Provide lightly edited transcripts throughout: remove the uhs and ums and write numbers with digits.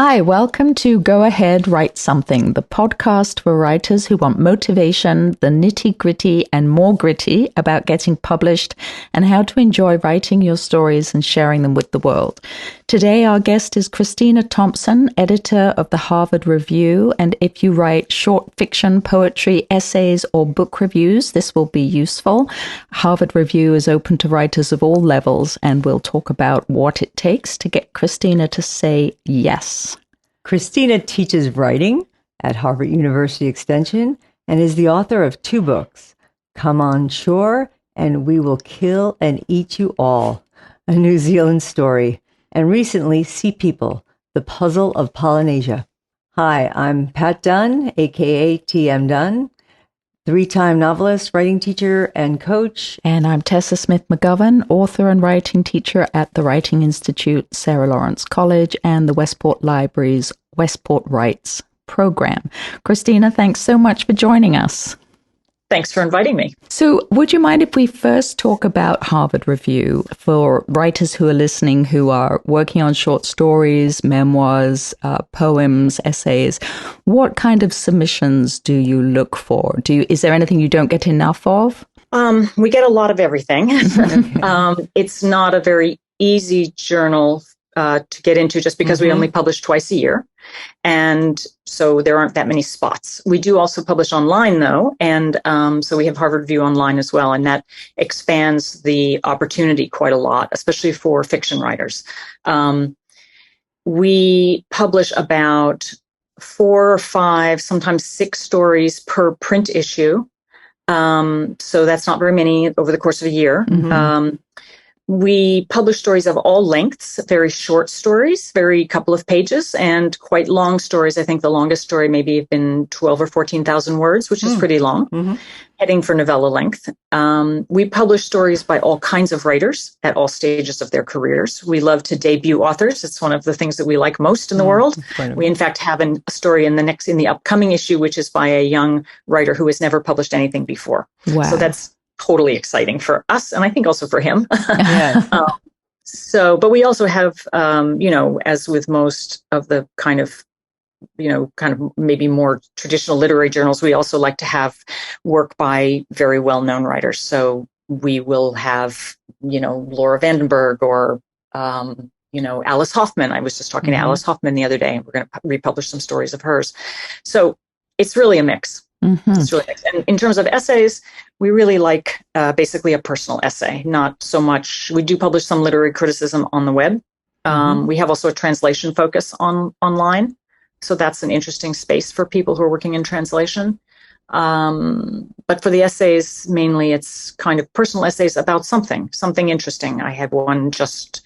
Hi, welcome to Go Ahead, Write Something, the podcast for writers who want motivation, the nitty-gritty and more gritty about getting published and how to enjoy writing your stories and sharing them with the world. Today, our guest is Christina Thompson, editor of the Harvard Review, and if you write short fiction, poetry, essays, or book reviews, this will be useful. Harvard Review is open to writers of all levels, and we'll talk about what it takes to get Christina to say yes. Christina teaches writing at Harvard University Extension and is the author of 2 books, Come On Shore and We Will Kill and Eat You All, a New Zealand story, and recently Sea People, The Puzzle of Polynesia. Hi, I'm Pat Dunn, aka TM Dunn, 3-time novelist, writing teacher, and coach. And I'm Tessa Smith McGovern, author and writing teacher at the Writing Institute, Sarah Lawrence College, and the Westport Library's Westport Writes program. Christina, thanks so much for joining us. Thanks for inviting me. So would you mind if we first talk about Harvard Review for writers who are listening, who are working on short stories, memoirs, poems, essays? What kind of submissions do you look for? Is there anything you don't get enough of? We get a lot of everything. It's not a very easy journal to get into just because we only publish twice a year. And so there aren't that many spots. We do also publish online, though. And so we have Harvard Review Online as well. And that expands the opportunity quite a lot, especially for fiction writers. We publish about 4 or 5, sometimes 6 stories per print issue. So that's not very many over the course of a year. We publish stories of all lengths, very short stories, very couple of pages, and quite long stories. I think the longest story maybe have been 12 or 14,000 words, which is pretty long, heading for novella length. We publish stories by all kinds of writers at all stages of their careers. We love to debut authors. It's one of the things that we like most in the world. We, in fact, have a story in the upcoming issue, which is by a young writer who has never published anything before. Wow. So that's totally exciting for us, and I think also for him. Yes. But we also have, as with most of the kind of maybe more traditional literary journals, we also like to have work by very well-known writers. So we will have, Laura Vandenberg or, Alice Hoffman. I was just talking to Alice Hoffman the other day, and we're going to republish some stories of hers. So it's really a mix. It's really nice. And in terms of essays, we really like basically a personal essay, not so much. We do publish some literary criticism on the web. We have also a translation focus online. So that's an interesting space for people who are working in translation. But for the essays, mainly it's kind of personal essays about something interesting. I had one just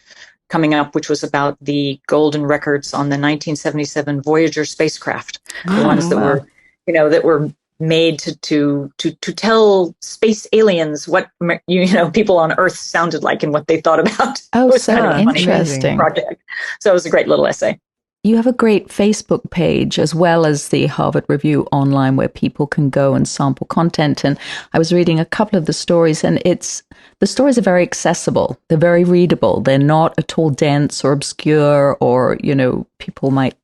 coming up, which was about the golden records on the 1977 Voyager spacecraft, the ones that were made to tell space aliens what people on Earth sounded like and what they thought about. Oh, it was so kind of interesting project. So it was a great little essay. You have a great Facebook page as well as the Harvard Review Online where people can go and sample content. And I was reading a couple of the stories, and the stories are very accessible. They're very readable. They're not at all dense or obscure, or people might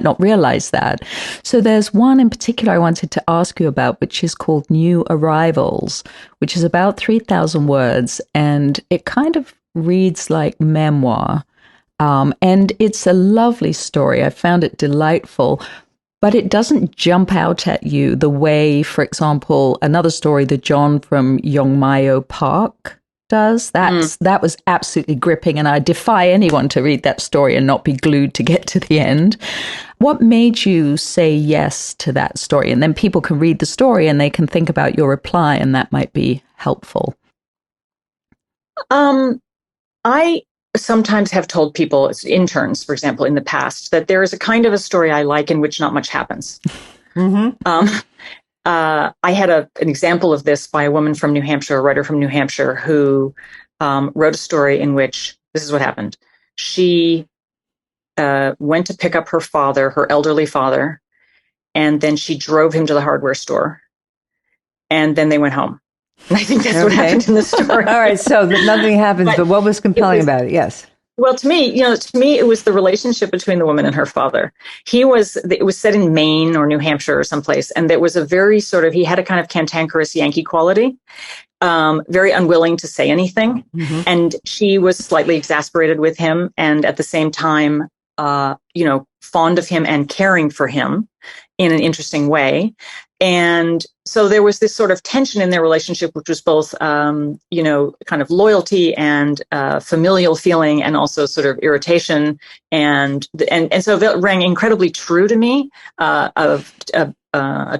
not realize that. So there's one in particular I wanted to ask you about, which is called New Arrivals, which is about 3,000 words, and it kind of reads like memoir. And it's a lovely story. I found it delightful, but it doesn't jump out at you the way, for example, another story, The John from Yongmayo Park, does. That was absolutely gripping, and I defy anyone to read that story and not be glued to get to the end. What made you say yes to that story? And then people can read the story and they can think about your reply, and that might be helpful. I sometimes have told people, interns, for example, in the past, that there is a kind of a story I like in which not much happens. I had an example of this by a woman from New Hampshire, a writer from New Hampshire, who wrote a story in which this is what happened. She went to pick up her father, her elderly father, and then she drove him to the hardware store. And then they went home. And I think that's what happened in the story. All right, so nothing happens, but what was compelling about it? Yes. Well, to me, it was the relationship between the woman and her father. It was set in Maine or New Hampshire or someplace. And there was a very he had a kind of cantankerous Yankee quality, very unwilling to say anything. Mm-hmm. And she was slightly exasperated with him. And at the same time, fond of him and caring for him in an interesting way. And so there was this sort of tension in their relationship, which was both, kind of loyalty and familial feeling, and also sort of irritation. And so that rang incredibly true to me, of a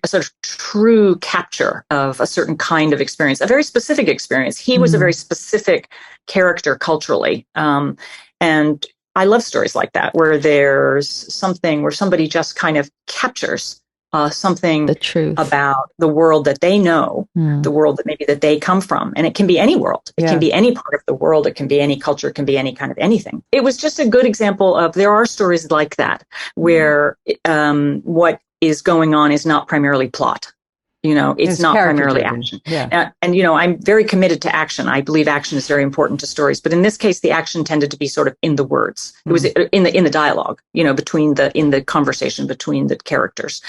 sort of true capture of a certain kind of experience, a very specific experience. He was a very specific character culturally. And I love stories like that, where there's something where somebody just kind of captures something, the truth about the world that they know, the world that maybe that they come from. And it can be any world. It can be any part of the world. It can be any culture. It can be any kind of anything. It was just a good example of, there are stories like that where what is going on is not primarily plot. It's not primarily action. Yeah. And I'm very committed to action. I believe action is very important to stories. But in this case, the action tended to be sort of in the words. It was in the dialogue, in the conversation between the characters.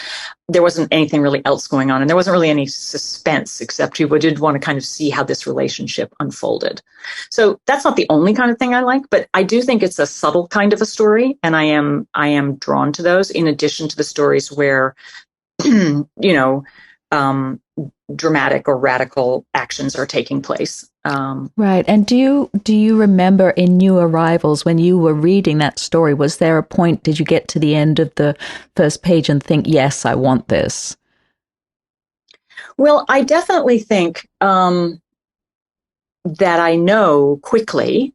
There wasn't anything really else going on. And there wasn't really any suspense, except you did want to kind of see how this relationship unfolded. So that's not the only kind of thing I like, but I do think it's a subtle kind of a story. And I am drawn to those, in addition to the stories where, dramatic or radical actions are taking place. Right. And do you remember in New Arrivals, when you were reading that story, was there a point, did you get to the end of the first page and think, yes, I want this? Well, I definitely think that I know quickly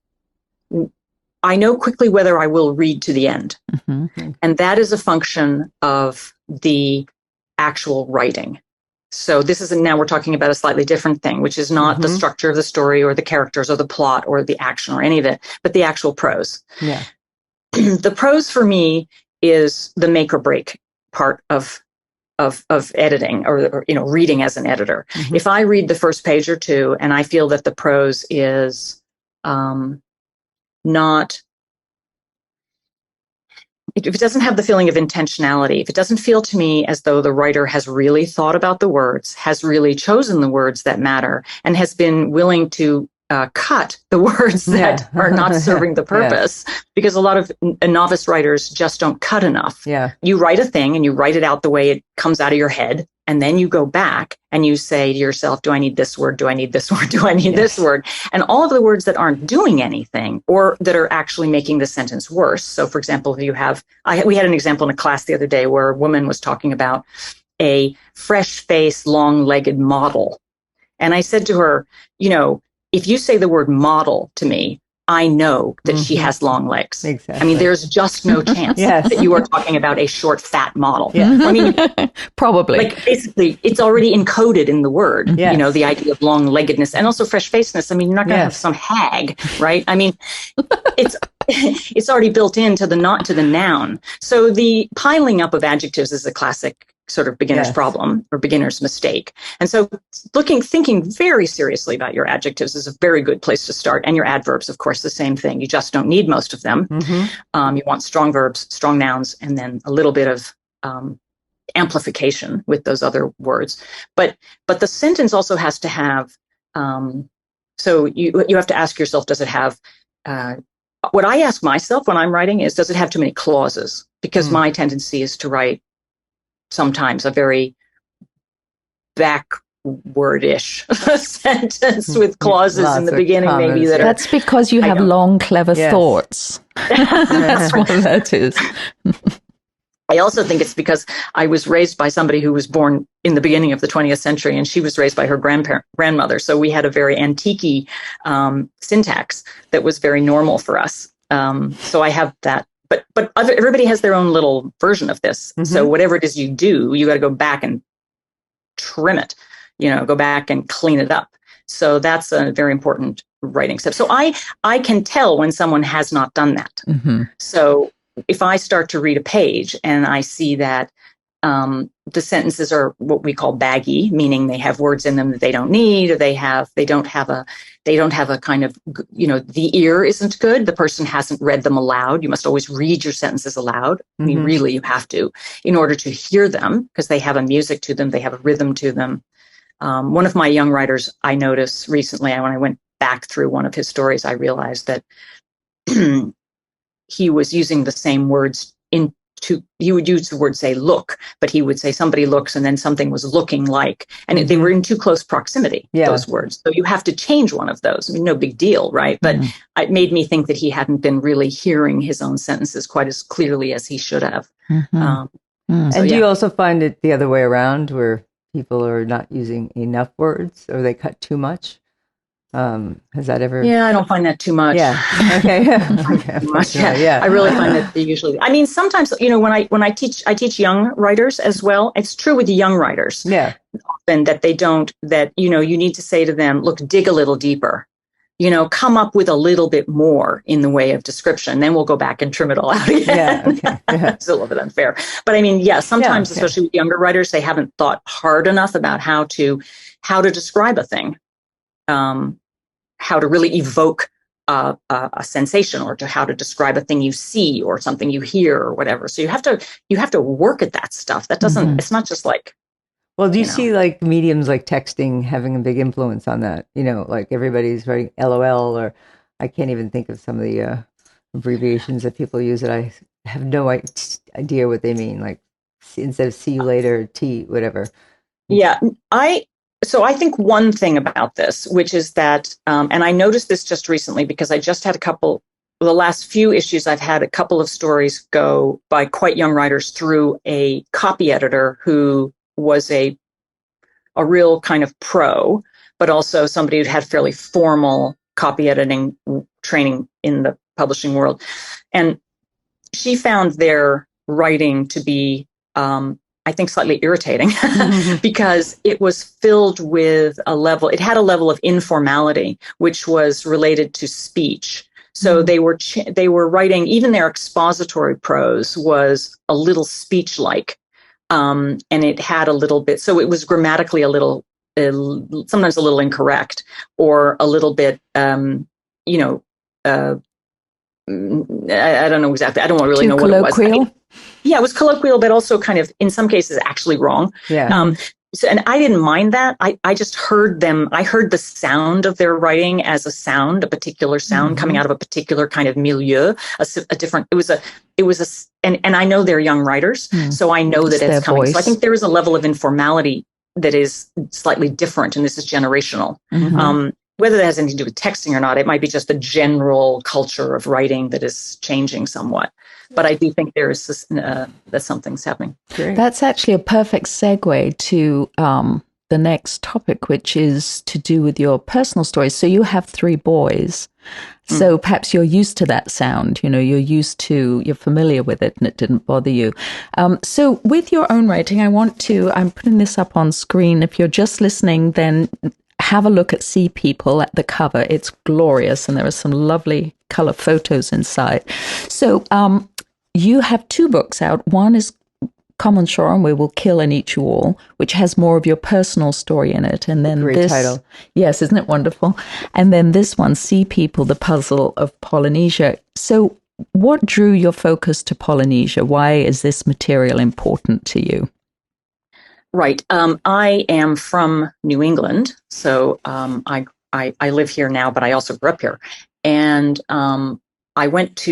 whether I will read to the end. Mm-hmm. And that is a function of the actual writing. So now we're talking about a slightly different thing, which is not the structure of the story or the characters or the plot or the action or any of it, but the actual prose. Yeah. The prose for me is the make or break part of editing, or reading as an editor. Mm-hmm. If I read the first page or two and I feel that the prose is not, if it doesn't have the feeling of intentionality, if it doesn't feel to me as though the writer has really thought about the words, has really chosen the words that matter, and has been willing to cut the words that are not serving the purpose, because a lot of novice writers just don't cut enough. Yeah. You write a thing and you write it out the way it comes out of your head. And then you go back and you say to yourself, do I need this word? Do I need this word? Do I need this word? And all of the words that aren't doing anything, or that are actually making the sentence worse. So for example, if you have, we had an example in a class the other day where a woman was talking about a fresh-faced, long-legged model. And I said to her, if you say the word model to me, I know that she has long legs. Exactly. I mean, there's just no chance that you are talking about a short, fat model. Yeah. I mean, probably. Like, basically, it's already encoded in the word, the idea of long-leggedness, and also fresh-facedness. I mean, you're not going to have some hag, right? I mean, it's already built into the noun. So the piling up of adjectives is a classic sort of beginner's problem, or beginner's mistake. And so thinking very seriously about your adjectives is a very good place to start. And your adverbs, of course, the same thing. You just don't need most of them. Mm-hmm. You want strong verbs, strong nouns, and then a little bit of amplification with those other words. But the sentence also has to have, so you have to ask yourself, does it have, what I ask myself when I'm writing is, does it have too many clauses? Because my tendency is to write sometimes a very backward-ish sentence with clauses in the beginning, comments, maybe that are... That's because you have long, clever thoughts. That's what that is. I also think it's because I was raised by somebody who was born in the beginning of the 20th century, and she was raised by her grandmother. So we had a very antique syntax that was very normal for us. So I have that. But everybody has their own little version of this. Mm-hmm. So whatever it is you do, you got to go back and trim it, go back and clean it up. So that's a very important writing step. So I can tell when someone has not done that. Mm-hmm. So if I start to read a page and I see that the sentences are what we call baggy, meaning they have words in them that they don't need, or they don't have a kind of, the ear isn't good. The person hasn't read them aloud. You must always read your sentences aloud. I mean, really, you have to, in order to hear them, because they have a music to them, they have a rhythm to them. One of my young writers, I noticed recently, when I went back through one of his stories, I realized that he was using the same words he would use the word, say, look, but he would say somebody looks and then something was looking like, and they were in too close proximity, those words. So you have to change one of those. I mean, no big deal, right? But it made me think that he hadn't been really hearing his own sentences quite as clearly as he should have. And do you also find it the other way around, where people are not using enough words, or they cut too much? Has that ever? Yeah, I don't find that too much. Yeah. Okay. Yeah. I really find that they usually. I mean, sometimes when I teach young writers as well. It's true with the young writers. Yeah. Often that they don't. That you need to say to them, look, dig a little deeper. Come up with a little bit more in the way of description. Then we'll go back and trim it all out again. Yeah. Okay. Yeah. It's a little bit unfair, but I mean, sometimes, especially with younger writers, they haven't thought hard enough about how to describe a thing. How to really evoke a sensation, or to how to describe a thing you see or something you hear or whatever. So you have to work at that stuff. That doesn't. It's not just like. Well, do you see like mediums like texting having a big influence on that? Like everybody's writing LOL, or I can't even think of some of the abbreviations that people use that I have no idea what they mean. Like instead of see you later, T, whatever. Yeah, So I think one thing about this, which is that, and I noticed this just recently because I just had the last few issues, I've had a couple of stories go by quite young writers through a copy editor who was a real kind of pro, but also somebody who had fairly formal copy editing training in the publishing world. And she found their writing to be, I think, slightly irritating because it was filled with it had a level of informality, which was related to speech. So they were writing, even their expository prose was a little speech-like. And it had a little bit, so it was grammatically a little, sometimes a little incorrect, or a little bit, I don't know exactly. I don't really know what it was. Yeah, it was colloquial, but also kind of, in some cases, actually wrong. Yeah. And I didn't mind that. I just heard them. I heard the sound of their writing as a particular sound coming out of a particular kind of milieu, a different. And I know they're young writers, so I know that it's coming. Voice. So I think there is a level of informality that is slightly different, and this is generational. Whether that has anything to do with texting or not, it might be just the general culture of writing that is changing somewhat. But I do think there is that something's happening. Great. That's actually a perfect segue to the next topic, which is to do with your personal stories. So you have 3 boys. So perhaps you're used to that sound, you're familiar with it and it didn't bother you. So with your own writing, I'm putting this up on screen. If you're just listening, then have a look at Sea People at the cover. It's glorious, and there are some lovely color photos inside. So you have 2 books out. One is Come on Shore and We Will Kill and Eat You All, which has more of your personal story in it. And then Great title. Yes, isn't it wonderful? And then this one, Sea People, The Puzzle of Polynesia. So what drew your focus to Polynesia? Why is this material important to you? Right. I am from New England, so I live here now, but I also grew up here. And I went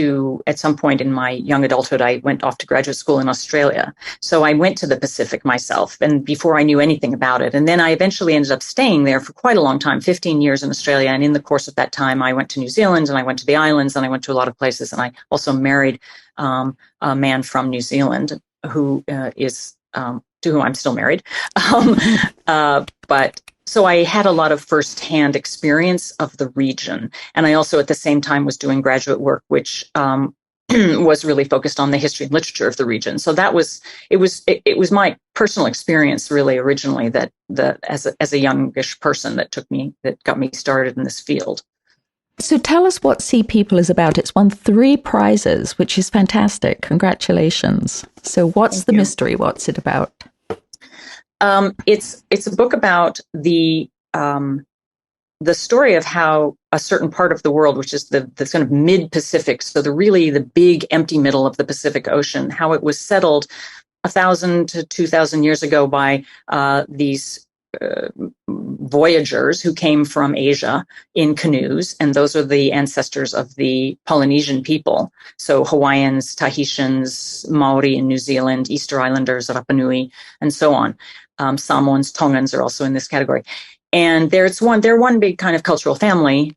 at some point in my young adulthood, I went off to graduate school in Australia. So I went to the Pacific myself, and before I knew anything about it. And then I eventually ended up staying there for quite a long time, 15 years in Australia. And in the course of that time, I went to New Zealand, and I went to the islands, and I went to a lot of places. And I also married a man from New Zealand who is... to whom I'm still married. But so I had a lot of firsthand experience of the region. And I also at the same time was doing graduate work, which was really focused on the history and literature of the region. So it was my personal experience really originally that as a youngish person that got me started in this field. So tell us what Sea People is about. It's won 3 prizes, which is fantastic. Congratulations. So what's the mystery? What's it about? It's a book about the story of how a certain part of the world, which is the kind of mid-Pacific, so the big empty middle of the Pacific Ocean, how it was settled 1,000 to 2,000 years ago by these voyagers who came from Asia in canoes, and those are the ancestors of the Polynesian people. So Hawaiians, Tahitians, Maori in New Zealand, Easter Islanders, Rapa Nui, and so on. Samoans, Tongans are also in this category. And they're one big kind of cultural family,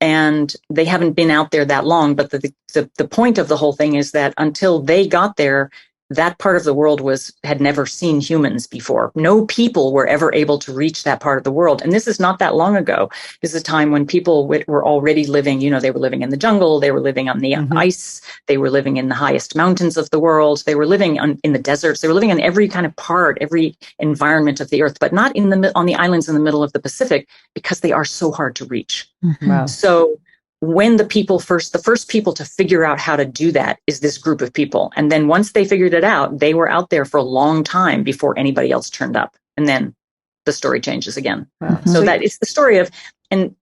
and they haven't been out there that long. But the point of the whole thing is that until they got there, that part of the world had never seen humans before. No people were ever able to reach that part of the world. And this is not that long ago. This is a time when people were already living, they were living in the jungle, they were living on the ice, they were living in the highest mountains of the world, they were living in the deserts, they were living in every kind of part, every environment of the earth, but not on the islands in the middle of the Pacific, because they are so hard to reach. Wow. So when the first people to figure out how to do that is this group of people. And then once they figured it out, they were out there for a long time before anybody else turned up. And then the story changes again. Wow. So that it's the story of, and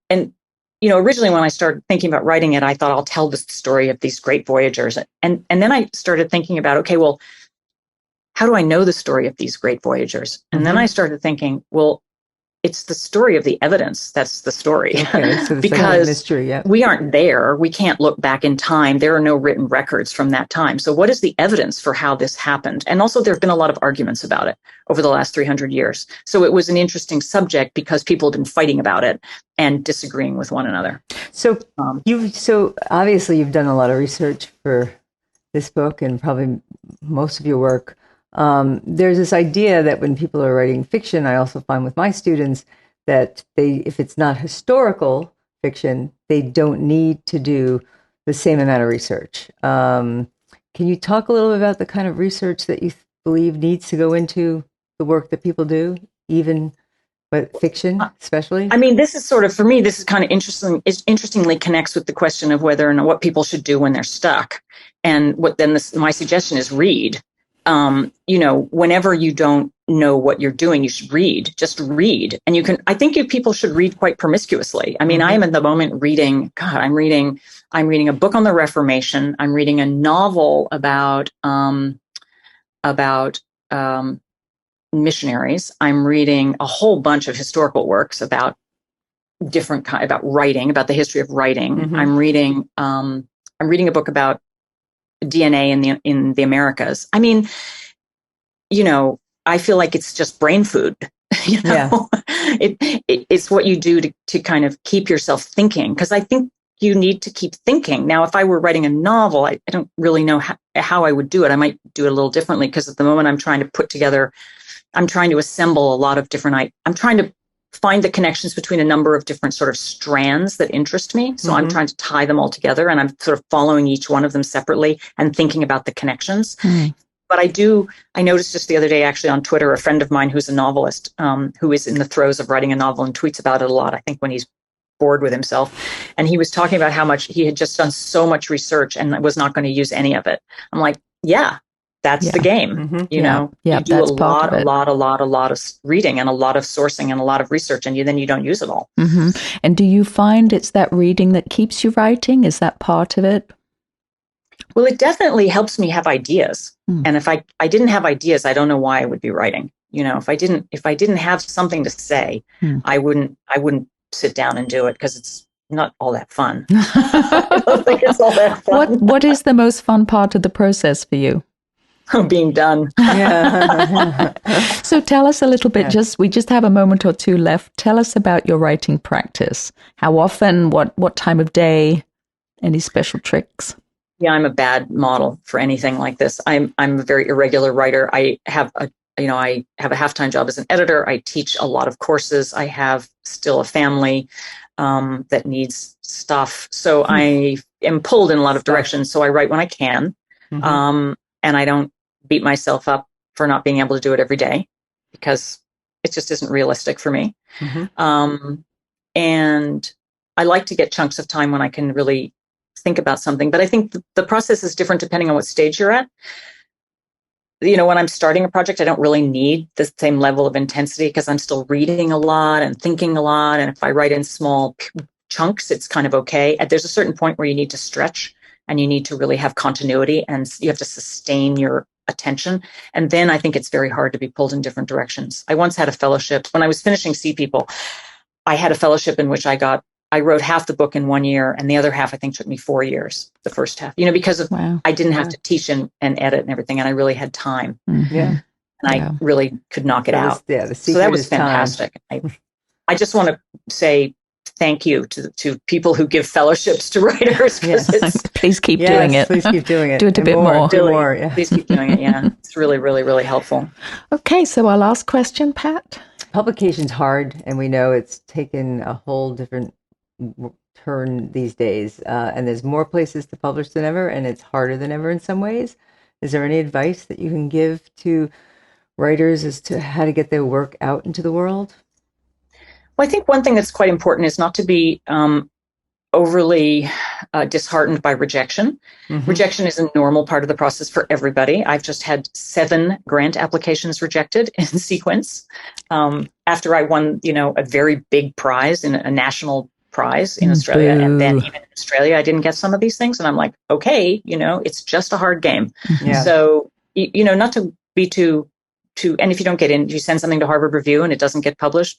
originally when I started thinking about writing it, I thought I'll tell the story of these great voyagers. And then I started thinking about, okay, well, how do I know the story of these great voyagers? And then I started thinking, well, it's the story of the evidence. That's the story. Okay, so because mystery, yeah. We aren't there. We can't look back in time. There are no written records from that time. So what is the evidence for how this happened? And also there have been a lot of arguments about it over the last 300 years. So it was an interesting subject because people have been fighting about it and disagreeing with one another. So so obviously you've done a lot of research for this book and probably most of your work. There's this idea that when people are writing fiction, I also find with my students that if it's not historical fiction, they don't need to do the same amount of research. Can you talk a little bit about the kind of research that you believe needs to go into the work that people do, but fiction especially? I mean, this is sort of, for me, this is kind of interesting. It interestingly connects with the question of whether or not what people should do when they're stuck. And my suggestion is read. Whenever you don't know what you're doing, you should read. Just read. And I think people should read quite promiscuously. I mean, I am at the moment reading, I'm reading a book on the Reformation. I'm reading a novel about missionaries. I'm reading a whole bunch of historical works about about writing, about the history of writing. Mm-hmm. I'm reading a book about DNA in the Americas. I mean, I feel like it's just brain food. Yeah. It's what you do to kind of keep yourself thinking, because I think you need to keep thinking. Now, if I were writing a novel, I don't really know how I would do it. I might do it a little differently, because at the moment I'm trying to assemble a lot of different, I'm trying to find the connections between a number of different sort of strands that interest me. So I'm trying to tie them all together, and I'm sort of following each one of them separately and thinking about the connections. But I noticed just the other day, actually on Twitter, a friend of mine who's a novelist, who is in the throes of writing a novel and tweets about it a lot, I think when he's bored with himself. And he was talking about how much he had just done so much research and was not going to use any of it. I'm like, yeah. That's the game, you know. You do a lot of reading and a lot of sourcing and a lot of research, and then you don't use it all. And do you find it's that reading that keeps you writing? Is that part of it? Well, it definitely helps me have ideas. And if I didn't have ideas, I don't know why I would be writing. If I didn't have something to say, I wouldn't sit down and do it, because it's not all that fun. I don't think it's all that fun. What is the most fun part of the process for you? Being done. So tell us a little bit, we just have a moment or two left. Tell us about your writing practice. How often, what time of day, any special tricks? Yeah, I'm a bad model for anything like this. I'm a very irregular writer. I have a half-time job as an editor. I teach a lot of courses. I have still a family that needs stuff. So I am pulled in a lot of directions. So I write when I can. And I don't beat myself up for not being able to do it every day, because it just isn't realistic for me. And I like to get chunks of time when I can really think about something. But I think the process is different depending on what stage you're at. When I'm starting a project, I don't really need the same level of intensity because I'm still reading a lot and thinking a lot. And if I write in small chunks, it's kind of okay. There's a certain point where you need to stretch and you need to really have continuity and you have to sustain your attention. And then I think it's very hard to be pulled in different directions. I once had a fellowship when I was finishing Sea People. I had a fellowship in which I wrote half the book in 1 year, and the other half I think took me 4 years, the first half, because of I didn't have to teach and edit and everything, and I really had time. Mm-hmm. Yeah. And I really could knock it out. So that was fantastic. I just want to say thank you to people who give fellowships to writers. Please keep doing it. Please keep doing it. Do it a bit more. Please keep doing it. Yeah. It's really, really, really helpful. Okay. So our last question, Pat. Publication's hard, and we know it's taken a whole different turn these days. And there's more places to publish than ever, and it's harder than ever in some ways. Is there any advice that you can give to writers as to how to get their work out into the world? Well, I think one thing that's quite important is not to be overly disheartened by rejection. Mm-hmm. Rejection is a normal part of the process for everybody. I've just had 7 grant applications rejected in sequence after I won, a very big prize in a national prize in Australia. And then even in Australia, I didn't get some of these things. And I'm like, okay, it's just a hard game. Yeah. So, not to be too, and if you don't get in, if you send something to Harvard Review and it doesn't get published,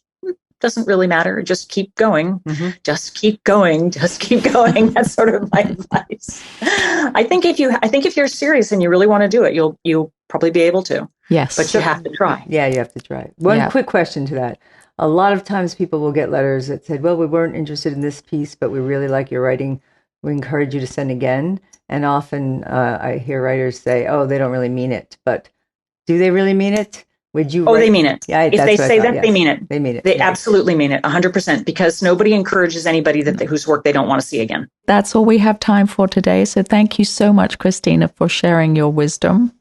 doesn't really matter. Just keep going. Mm-hmm. Just keep going. Just keep going. That's sort of my advice. I think if you're serious and you really want to do it, you'll probably be able to. Yes. But you have to try. Yeah, you have to try. One quick question to that. A lot of times people will get letters that said, well, we weren't interested in this piece, but we really like your writing. We encourage you to send again. And often I hear writers say, oh, they don't really mean it. But do they really mean it? Would you? Oh, they mean it. Yeah, if they say that, they mean it. They mean it. They absolutely mean it, 100%, because nobody encourages anybody whose work they don't want to see again. That's all we have time for today. So thank you so much, Christina, for sharing your wisdom.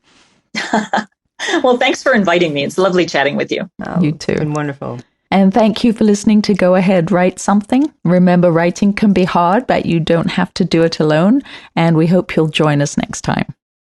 Well, thanks for inviting me. It's lovely chatting with you. Oh, you too. It's been wonderful. And thank you for listening to Go Ahead, Write Something. Remember, writing can be hard, but you don't have to do it alone. And we hope you'll join us next time.